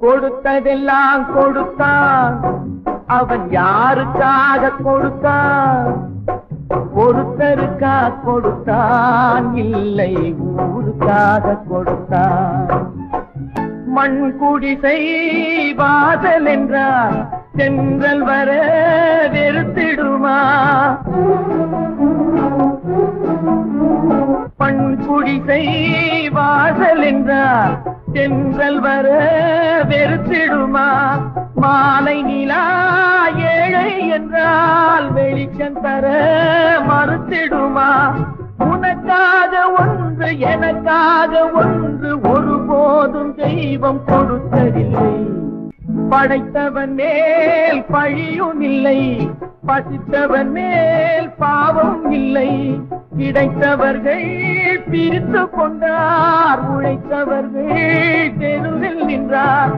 கொடுத்ததெல்லாம் கொடுத்தான். அவன் யாருக்காக கொடுத்தான்? ஒருத்தருக்கா கொடுத்தான், இல்லை ஊருக்காக கொடுத்தான். மண் குடிசை வாசல் என்றார் சென்றல் வர வெறுத்திடுமா? மண் குடிசை வாசல் என்றார் சென்றல் வர வெறுத்திடுமா? மாலை நிலா ஏழை என்றால் வெளிச்சம் தர மறுத்திடுமா? உனக்காக ஒன்று எனக்காக ஒன்று ஒருபோதும் தெய்வம் கொடுத்ததில்லை. படைத்தவன் மேல் பழியும் இல்லை, பசித்தவன் மேல் பாவம் இல்லை. கிடைத்தவர்கள் பிரித்து கொண்டார், உழைத்தவர்கள் தெருவில் நின்றார்.